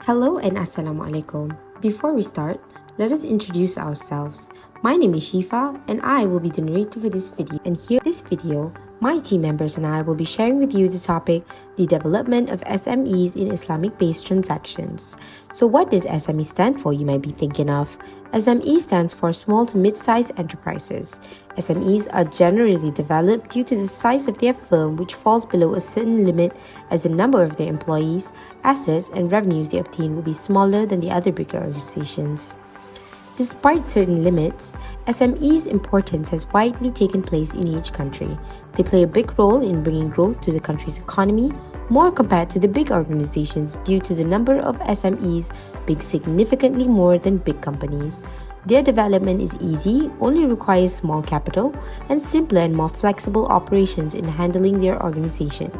Hello and Assalamu alaikum. Before we start, let us introduce ourselves. My name is Shifa and I will be the narrator for this video. And here in this video, my team members and I will be sharing with you the topic, the development of SMEs in Islamic-based transactions. So what does SME stand for, you might be thinking of? SME stands for small to mid-sized enterprises. SMEs are generally developed due to the size of their firm, which falls below a certain limit, as the number of their employees, assets and revenues they obtain will be smaller than the other bigger organizations. Despite certain limits, SMEs' importance has widely taken place in each country. They play a big role in bringing growth to the country's economy, more compared to the big organizations due to the number of SMEs being significantly more than big companies. Their development is easy, only requires small capital, and simpler and more flexible operations in handling their organization.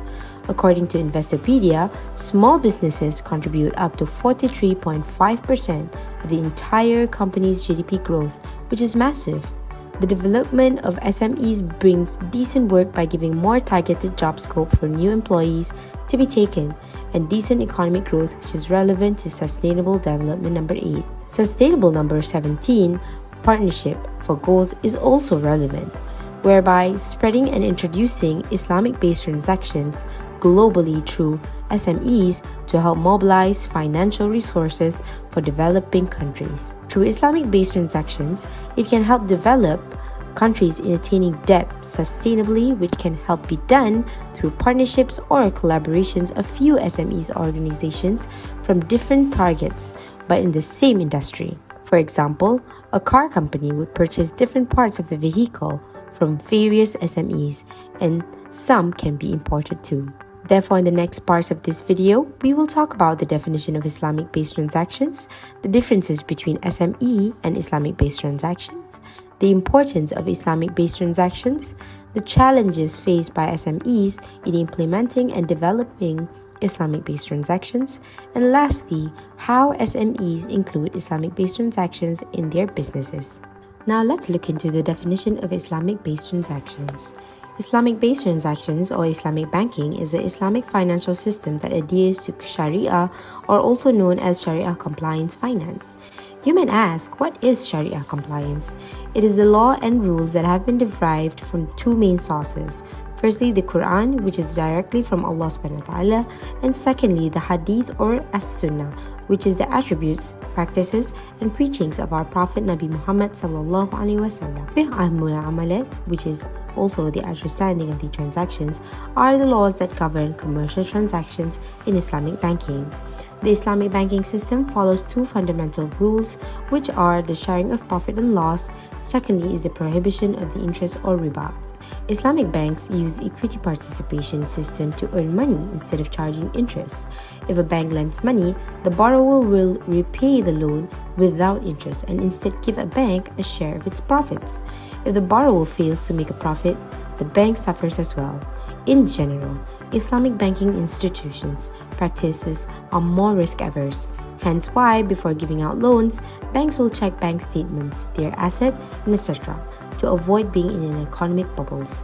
According to Investopedia, small businesses contribute up to 43.5% of the entire company's GDP growth, which is massive. The development of SMEs brings decent work by giving more targeted job scope for new employees to be taken, and decent economic growth, which is relevant to Sustainable Development number 8. Sustainable number 17, Partnership for Goals, is also relevant, whereby spreading and introducing Islamic-based transactions globally through SMEs to help mobilize financial resources for developing countries. Through Islamic-based transactions, it can help develop countries in attaining debt sustainably, which can help be done through partnerships or collaborations of few SMEs organizations from different targets but in the same industry. For example, a car company would purchase different parts of the vehicle from various SMEs, and some can be imported too. Therefore, in the next parts of this video, we will talk about the definition of Islamic-based transactions, the differences between SME and Islamic-based transactions, the importance of Islamic-based transactions, the challenges faced by SMEs in implementing and developing Islamic-based transactions, and lastly, how SMEs include Islamic-based transactions in their businesses. Now let's look into the definition of Islamic-based transactions. Islamic-based transactions or Islamic banking is an Islamic financial system that adheres to Sharia, or also known as Sharia compliance finance. You might ask, what is Sharia compliance? It is the law and rules that have been derived from two main sources. Firstly, the Quran, which is directly from Allah subhanahu wa ta'ala, and secondly, the Hadith or As-Sunnah, which is the attributes, practices, and preachings of our Prophet Nabi Mohamed sallallahu alaihi wasallam. Fiqh al-Muamalat, which is also the understanding of the transactions, are the laws that govern commercial transactions in Islamic banking. The Islamic banking system follows two fundamental rules, which are the sharing of profit and loss. Secondly is the prohibition of the interest or riba. Islamic banks use equity participation system to earn money instead of charging interest. If a bank lends money, the borrower will repay the loan without interest and instead give a bank a share of its profits. If the borrower fails to make a profit, the bank suffers as well. In general, Islamic banking institutions practices are more risk-averse. Hence why, before giving out loans, banks will check bank statements, their asset, and etc. to avoid being in an economic bubbles.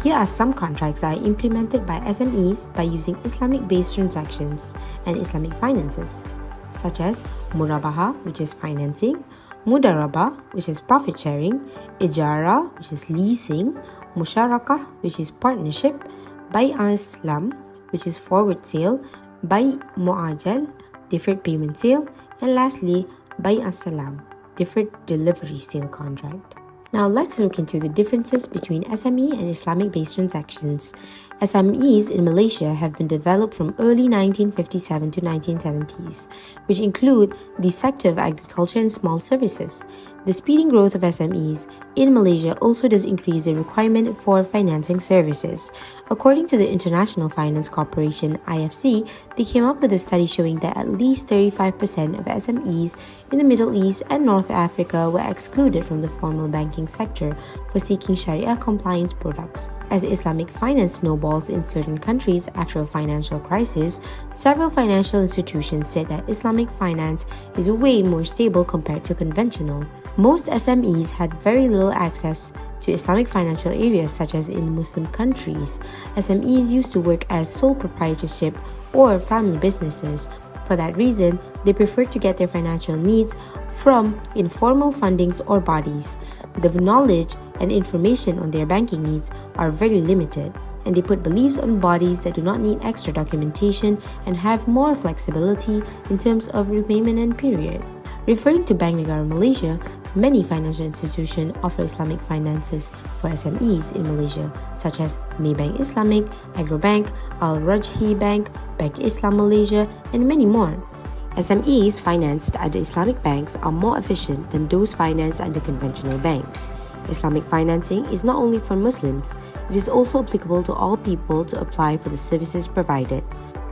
Here are some contracts that are implemented by SMEs by using Islamic-based transactions and Islamic finances, such as Murabaha, which is financing, Mudaraba, which is profit sharing, Ijara, which is leasing, Musharakah, which is partnership, Aslam, which is forward sale, Muajal, deferred payment sale, and lastly, Aslam, deferred delivery sale contract. Now let's look into the differences between SME and Islamic-based transactions. SMEs in Malaysia have been developed from early 1957 to 1970s, which include the sector of agriculture and small services. The speeding growth of SMEs in Malaysia also does increase the requirement for financing services. According to the International Finance Corporation (IFC), they came up with a study showing that at least 35% of SMEs in the Middle East and North Africa were excluded from the formal banking sector for seeking Sharia compliance products. As Islamic finance snowballs in certain countries after a financial crisis, several financial institutions said that Islamic finance is way more stable compared to conventional. Most SMEs had very little access to Islamic financial areas such as in Muslim countries. SMEs used to work as sole proprietorship or family businesses. For that reason, they prefer to get their financial needs from informal fundings or bodies. The knowledge and information on their banking needs are very limited, and they put beliefs on bodies that do not need extra documentation and have more flexibility in terms of repayment and period. Referring to Bank Negara Malaysia, many financial institutions offer Islamic finances for SMEs in Malaysia, such as Maybank Islamic, Agribank, Al-Rajhi Bank, Bank Islam Malaysia, and many more. SMEs financed under Islamic banks are more efficient than those financed under conventional banks. Islamic financing is not only for Muslims, it is also applicable to all people to apply for the services provided.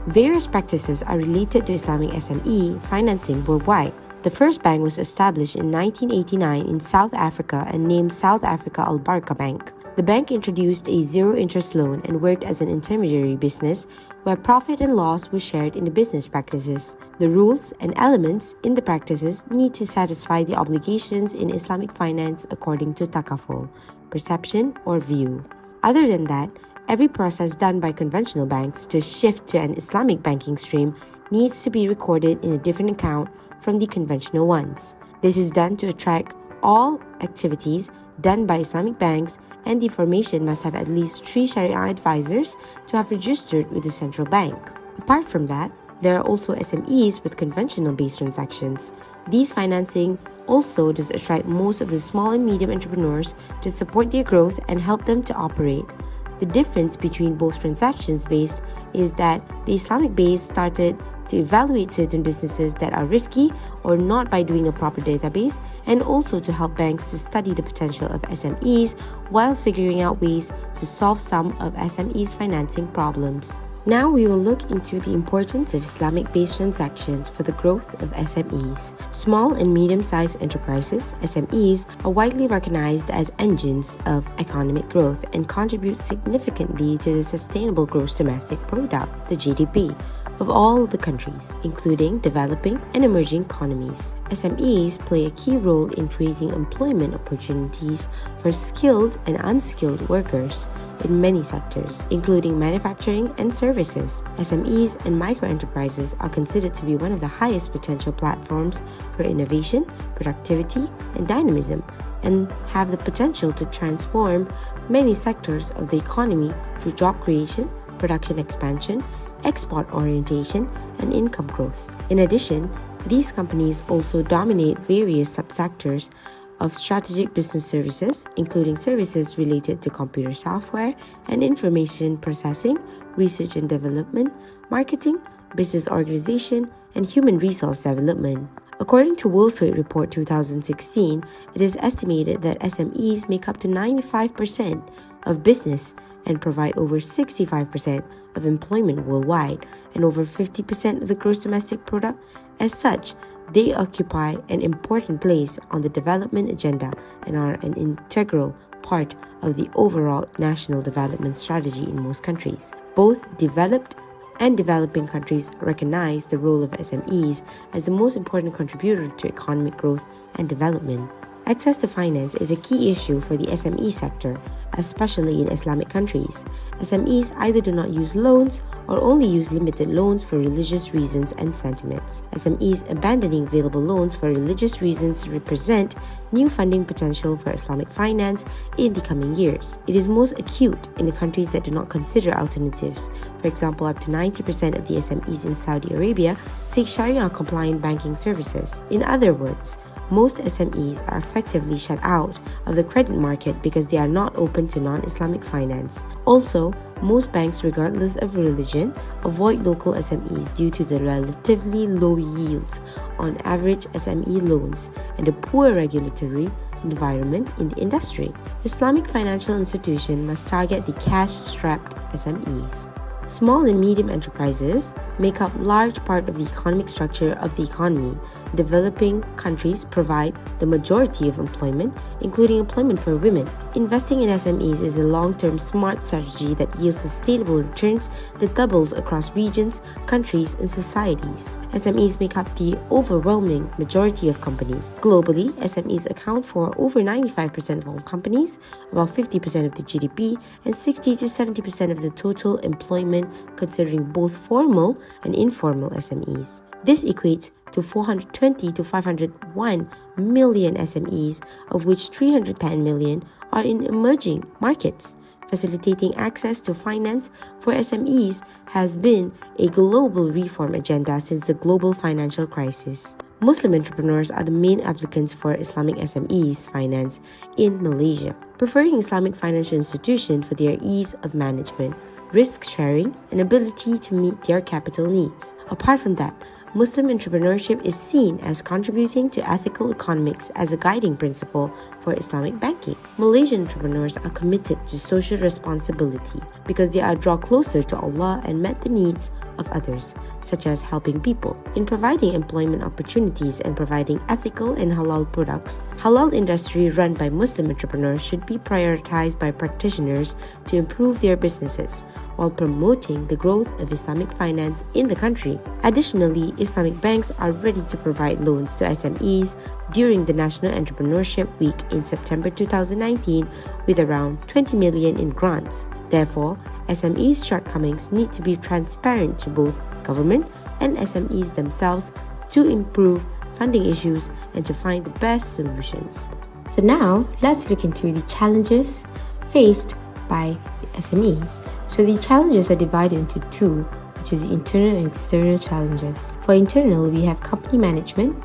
Various practices are related to Islamic SME financing worldwide. The first bank was established in 1989 in South Africa and named South Africa Al-Barka Bank. The bank introduced a zero-interest loan and worked as an intermediary business where profit and loss was shared in the business practices. The rules and elements in the practices need to satisfy the obligations in Islamic finance according to takaful, perception or view. Other than that, every process done by conventional banks to shift to an Islamic banking stream needs to be recorded in a different account from the conventional ones. This is done to attract all activities done by Islamic banks, and the formation must have at least 3 Sharia advisors to have registered with the central bank. Apart from that, there are also SMEs with conventional-based transactions. These financing also does attract most of the small and medium entrepreneurs to support their growth and help them to operate. The difference between both transactions-based is that the Islamic-based started to evaluate certain businesses that are risky or not by doing a proper database, and also to help banks to study the potential of SMEs while figuring out ways to solve some of SMEs' financing problems. Now we will look into the importance of Islamic-based transactions for the growth of SMEs. Small and medium-sized enterprises, SMEs, are widely recognized as engines of economic growth and contribute significantly to the sustainable gross domestic product, the GDP, of all the countries, including developing and emerging economies. SMEs play a key role in creating employment opportunities for skilled and unskilled workers in many sectors, including manufacturing and services. SMEs and microenterprises are considered to be one of the highest potential platforms for innovation, productivity, and dynamism, and have the potential to transform many sectors of the economy through job creation, production expansion, export orientation, and income growth. In addition, these companies also dominate various subsectors of strategic business services, including services related to computer software and information processing, research and development, marketing, business organization, and human resource development. According to World Trade Report 2016, it is estimated that SMEs make up to 95% of business and provide over 65% of employment worldwide and over 50% of the gross domestic product. As such, they occupy an important place on the development agenda and are an integral part of the overall national development strategy in most countries. Both developed and developing countries recognize the role of SMEs as the most important contributor to economic growth and development. Access to finance is a key issue for the SME sector, especially in Islamic countries. SMEs either do not use loans or only use limited loans for religious reasons and sentiments. SMEs abandoning available loans for religious reasons represent new funding potential for Islamic finance in the coming years. It is most acute in the countries that do not consider alternatives. For example, up to 90% of the SMEs in Saudi Arabia seek Sharia-compliant banking services. In other words, most SMEs are effectively shut out of the credit market because they are not open to non-Islamic finance. Also, most banks, regardless of religion, avoid local SMEs due to the relatively low yields on average SME loans and the poor regulatory environment in the industry. Islamic financial institutions must target the cash-strapped SMEs. Small and medium enterprises make up large part of the economic structure of the economy. Developing countries provide the majority of employment, including employment for women. Investing in SMEs is a long-term smart strategy that yields sustainable returns that doubles across regions, countries, and societies. SMEs make up the overwhelming majority of companies. Globally, SMEs account for over 95% of all companies, about 50% of the GDP, and 60 to 70% of the total employment, considering both formal and informal SMEs. This equates to 420 to 501 million SMEs, of which 310 million are in emerging markets. Facilitating access to finance for SMEs has been a global reform agenda since the global financial crisis. Muslim entrepreneurs are the main applicants for Islamic SMEs finance in Malaysia, preferring Islamic financial institutions for their ease of management, risk sharing, and ability to meet their capital needs. Apart from that, Muslim entrepreneurship is seen as contributing to ethical economics as a guiding principle for Islamic banking. Malaysian entrepreneurs are committed to social responsibility because they are drawn closer to Allah and met the needs of others, such as helping people. In providing employment opportunities and providing ethical and halal products, halal industry run by Muslim entrepreneurs should be prioritized by practitioners to improve their businesses, while promoting the growth of Islamic finance in the country. Additionally, Islamic banks are ready to provide loans to SMEs during the National Entrepreneurship Week in September 2019 with around 20 million in grants. Therefore, SMEs' shortcomings need to be transparent to both government and SMEs themselves to improve funding issues and to find the best solutions. So now, let's look into the challenges faced by SMEs. So the challenges are divided into two, which is the internal and external challenges. For internal, we have company management,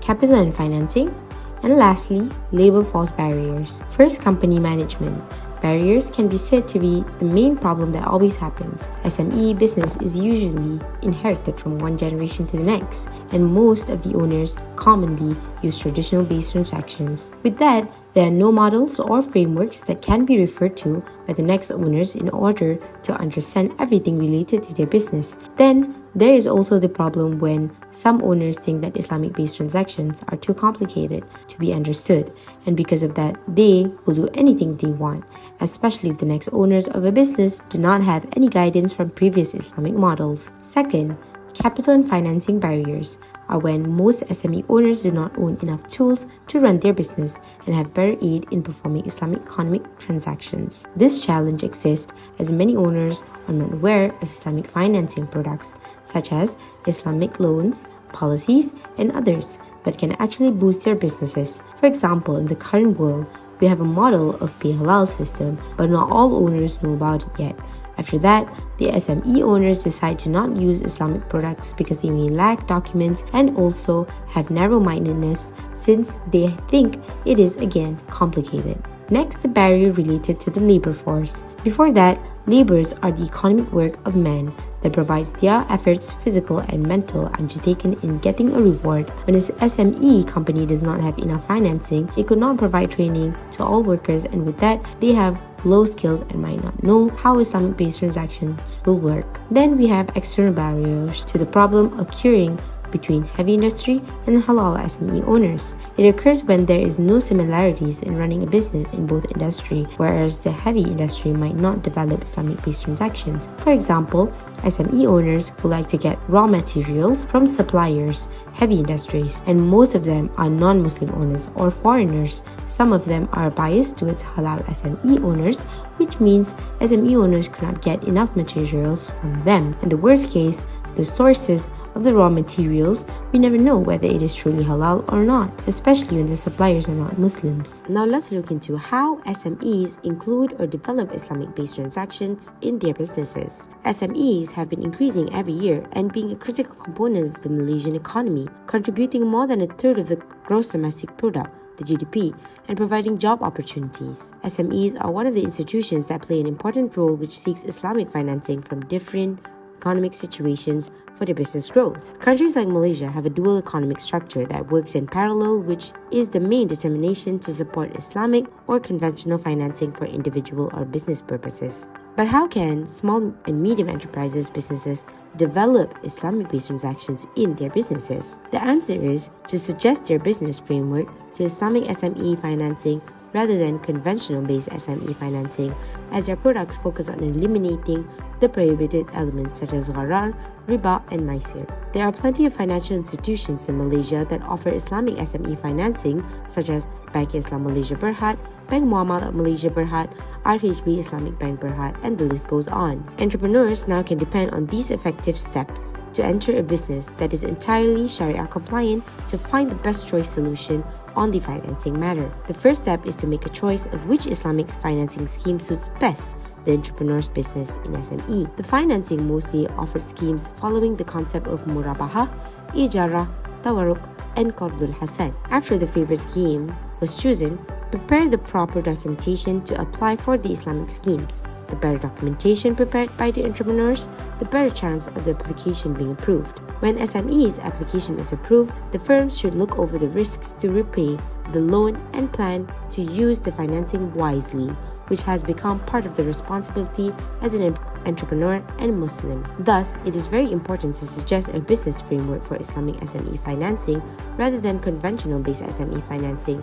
capital and financing, and lastly, labor force barriers. First, company management. Barriers can be said to be the main problem that always happens. SME business is usually inherited from one generation to the next, and most of the owners commonly use traditional based transactions. With that, there are no models or frameworks that can be referred to by the next owners in order to understand everything related to their business. Then, there is also the problem when some owners think that Islamic-based transactions are too complicated to be understood, and because of that, they will do anything they want, especially if the next owners of a business do not have any guidance from previous Islamic models. Second, capital and financing barriers are when most SME owners do not own enough tools to run their business and have better aid in performing Islamic economic transactions. This challenge exists as many owners are not aware of Islamic financing products such as Islamic loans, policies, and others that can actually boost their businesses. For example, in the current world, we have a model of pay halal system, but not all owners know about it yet. After that, the SME owners decide to not use Islamic products because they may lack documents and also have narrow-mindedness since they think it is again complicated. Next, the barrier related to the labor force. Before that, laborers are the economic work of men that provides their efforts, physical and mental, undertaken in getting a reward. When an SME company does not have enough financing, it could not provide training to all workers, and with that, they have low skills and might not know how Islamic-based transactions will work. Then we have external barriers to the problem occurring between heavy industry and halal SME owners. It occurs when there is no similarities in running a business in both industry, whereas the heavy industry might not develop Islamic-based transactions. For example, SME owners who like to get raw materials from suppliers, heavy industries, and most of them are non-Muslim owners or foreigners. Some of them are biased towards halal SME owners, which means SME owners cannot get enough materials from them. In the worst case, the sources of the raw materials, we never know whether it is truly halal or not, especially when the suppliers are not Muslims. Now let's look into how SMEs include or develop Islamic-based transactions in their businesses. SMEs have been increasing every year and being a critical component of the Malaysian economy, contributing more than a third of the gross domestic product, the GDP, and providing job opportunities. SMEs are one of the institutions that play an important role which seeks Islamic financing from different economic situations for their business growth. Countries like Malaysia have a dual economic structure that works in parallel, which is the main determination to support Islamic or conventional financing for individual or business purposes. But how can small and medium enterprises businesses develop Islamic-based transactions in their businesses? The answer is to suggest their business framework to Islamic SME financing rather than conventional-based SME financing, as their products focus on eliminating the prohibited elements such as gharar, riba, and maisir. There are plenty of financial institutions in Malaysia that offer Islamic SME financing, such as Bank Islam Malaysia Berhad, Bank Muamalat Malaysia Berhad, RHB Islamic Bank Berhad, and the list goes on. Entrepreneurs now can depend on these effective steps to enter a business that is entirely Sharia compliant to find the best choice solution on the financing matter. The first step is to make a choice of which Islamic financing scheme suits best the entrepreneur's business in SME. The financing mostly offered schemes following the concept of Murabaha, Ijara, Tawarruk, and Qardul Hasan. After the favorite scheme was chosen, prepare the proper documentation to apply for the Islamic schemes. The better documentation prepared by the entrepreneurs, the better chance of the application being approved. When SME's application is approved, the firms should look over the risks to repay the loan and plan to use the financing wisely, which has become part of the responsibility as an entrepreneur and Muslim. Thus, it is very important to suggest a business framework for Islamic SME financing rather than conventional-based SME financing.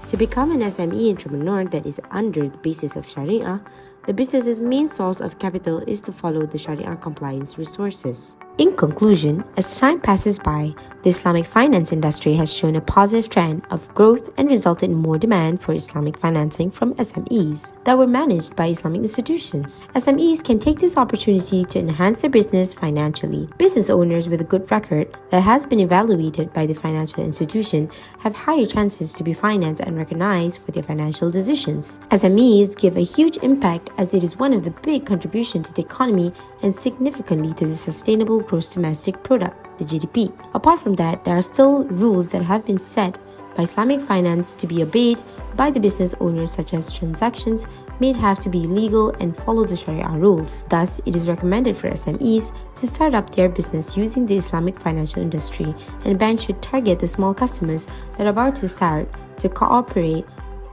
To become an SME entrepreneur that is under the basis of Sharia, the business's main source of capital is to follow the Sharia compliance resources. In conclusion, as time passes by, the Islamic finance industry has shown a positive trend of growth and resulted in more demand for Islamic financing from SMEs that were managed by Islamic institutions. SMEs can take this opportunity to enhance their business financially. Business owners with a good record that has been evaluated by the financial institution have higher chances to be financed and recognized for their financial decisions. SMEs give a huge impact as it is one of the big contributions to the economy and significantly to the sustainable gross domestic product, the GDP. Apart from that, there are still rules that have been set by Islamic finance to be obeyed by the business owners, such as transactions may have to be legal and follow the Sharia rules. Thus, it is recommended for SMEs to start up their business using the Islamic financial industry, and banks should target the small customers that are about to start to cooperate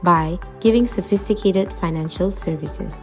by giving sophisticated financial services.